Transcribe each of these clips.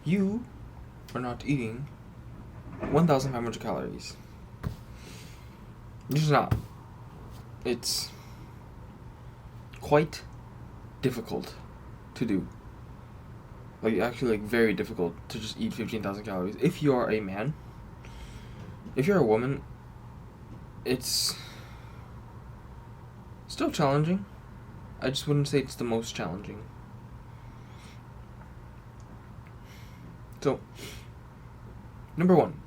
you are not eating 1,500 calories. You're just not. It's quite difficult to do. Like, actually, like, very difficult to just eat 15,000 calories. If you are a man, if you're a woman, it's still challenging. I just wouldn't say it's the most challenging. So, number one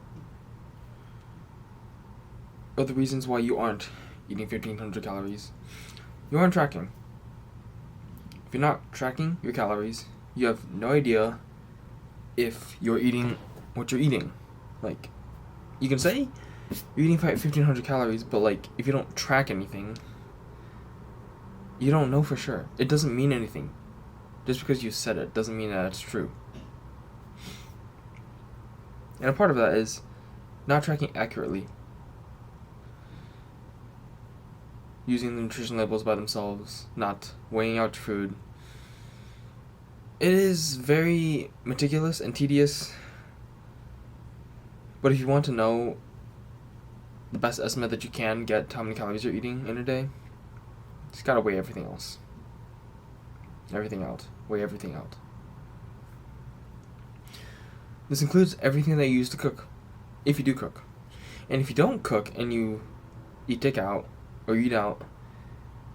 of the reasons why you aren't eating 1,500 calories, you aren't tracking. If you're not tracking your calories, you have no idea if you're eating what you're eating. Like, you can say you're eating 1,500 calories, but like, if you don't track anything, you don't know for sure. It doesn't mean anything. Just because you said it doesn't mean that it's true. And a part of that is not tracking accurately. Using the nutrition labels by themselves, not weighing out your food. It is very meticulous and tedious, but if you want to know the best estimate that you can get how many calories you're eating in a day, you just gotta weigh everything else. Everything out. Weigh everything out. This includes everything that you use to cook, if you do cook. And if you don't cook and you eat takeout or you eat out,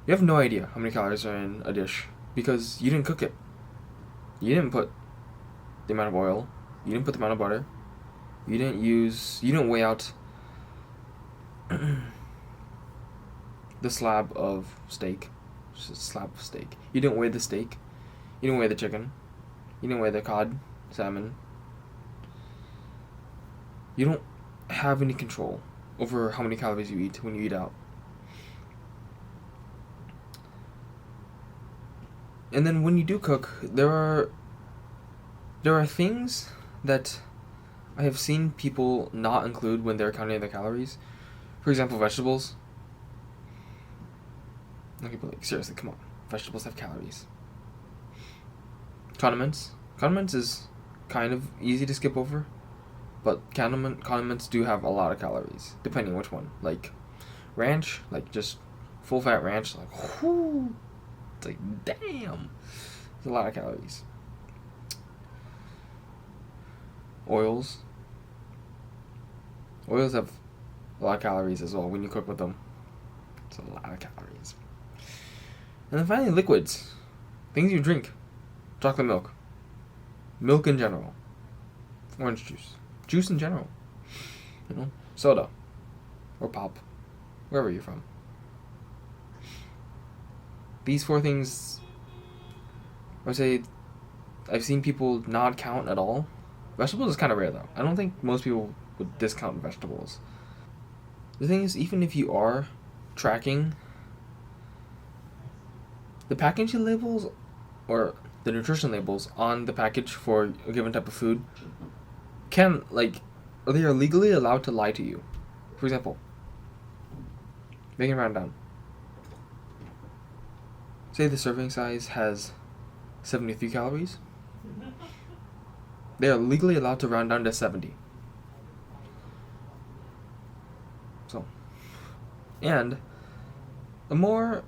you have no idea how many calories are in a dish because you didn't cook it. You didn't put the amount of oil. You didn't put the amount of butter. You didn't weigh out the slab of steak. Just a slab of steak. You didn't weigh the steak. You didn't weigh the chicken. You didn't weigh the cod, salmon. You don't have any control over how many calories you eat when you eat out. And then when you do cook, there are things that I have seen people not include when they're counting their calories. For example, vegetables. Like, people like, seriously, come on. Vegetables have calories. Condiments. Condiments is kind of easy to skip over, but condiments do have a lot of calories, depending which one. Like, ranch, like just full fat ranch, like, whoo. It's like, damn. There's a lot of calories. Oils. Oils have a lot of calories as well when you cook with them. It's a lot of calories. And then finally, liquids. Things you drink. Chocolate milk. Milk in general. Orange juice. Juice in general. You know? Soda. Or pop. Wherever you're from. These four things, I would say, I've seen people not count at all. Vegetables is kind of rare, though. I don't think most people would discount vegetables. The thing is, even if you are tracking, the packaging labels, or the nutrition labels on the package for a given type of food, they are legally allowed to lie to you. For example, making round down. Say the serving size has 73 calories. They are legally allowed to round down to 70. So, and the more,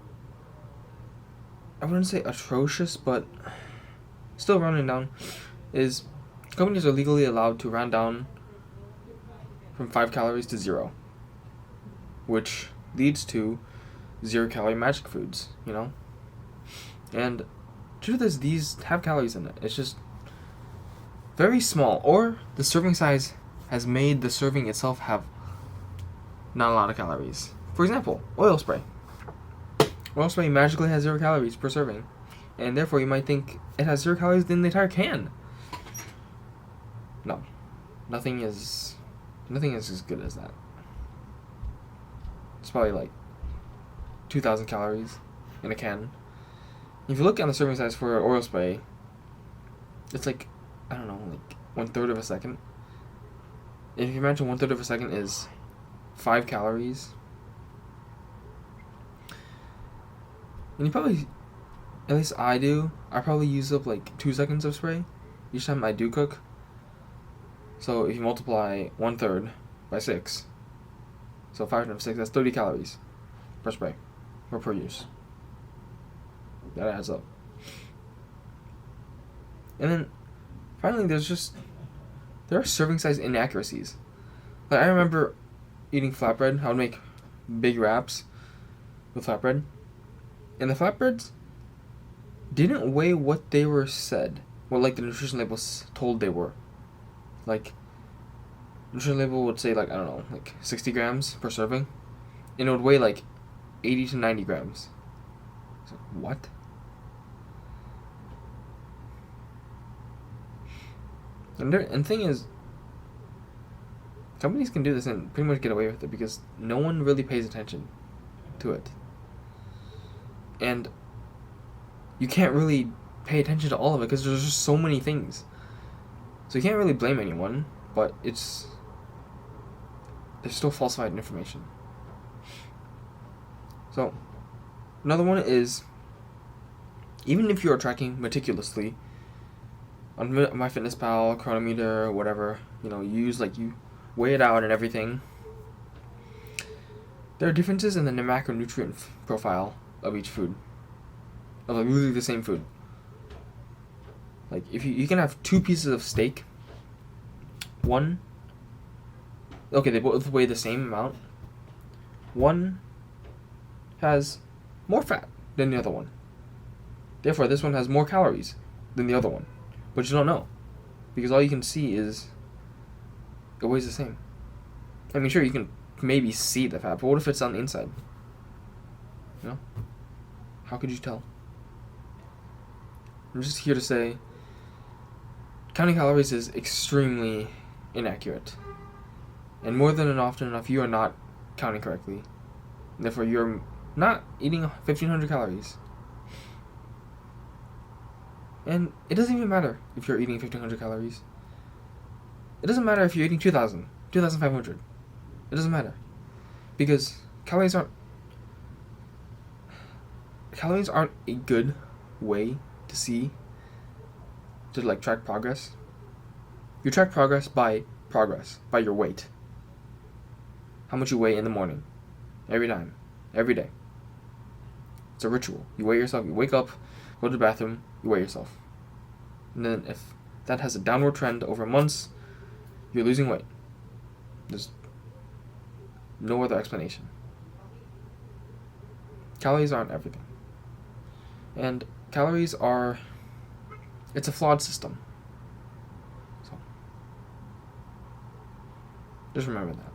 I wouldn't say atrocious, but still rounding down, is companies are legally allowed to round down from 5 calories to 0, which leads to 0-calorie magic foods, you know? And truth is, these have calories in it. It's just very small, or the serving size has made the serving itself have not a lot of calories. For example, oil spray. Oil spray magically has 0 calories per serving, and therefore you might think it has 0 calories in the entire can. No, nothing is as good as that. It's probably like 2,000 calories in a can. If you look at the serving size for oil spray, it's like, I don't know, like 1/3 of a second. If you imagine 1/3 of a second is 5 calories, and you probably, at least I probably use up like 2 seconds of spray each time I do cook. So if you multiply 1/3 by 6, so 5 times 6, that's 30 calories per spray or per use. That adds up. And then finally, there are serving size inaccuracies. Like, I remember eating flatbread. I would make big wraps with flatbread, and the flatbreads didn't weigh what they were said. What, like, the nutrition labels told they were. Like, nutrition label would say, like, I don't know, like 60 grams per serving, and it would weigh like 80 to 90 grams. So, what? And the thing is, companies can do this and pretty much get away with it because no one really pays attention to it. And you can't really pay attention to all of it because there's just so many things. So you can't really blame anyone, but there's still falsified information. So, another one is, even if you are tracking meticulously on MyFitnessPal, Chronometer, whatever, you weigh it out and everything, there are differences in the macronutrient profile of each food. Of like really the same food. Like, if you can have 2 pieces of steak, they both weigh the same amount. One has more fat than the other one. Therefore, this one has more calories than the other one. But you don't know. Because all you can see is it weighs the same. I mean, sure, you can maybe see the fat, but what if it's on the inside? How could you tell? I'm just here to say, counting calories is extremely inaccurate. And more than often enough, you are not counting correctly. Therefore, you're not eating 1,500 calories. And it doesn't even matter if you're eating 1,500 calories. It doesn't matter if you're eating 2,000, 2,500. It doesn't matter. Because calories aren't a good way to track progress. You track progress by your weight. How much you weigh in the morning. Every time. Every day. It's a ritual. You weigh yourself. You wake up, go to the bathroom, you weigh yourself. And then if that has a downward trend over months, you're losing weight. There's no other explanation. Calories aren't everything. And it's a flawed system. So, just remember that.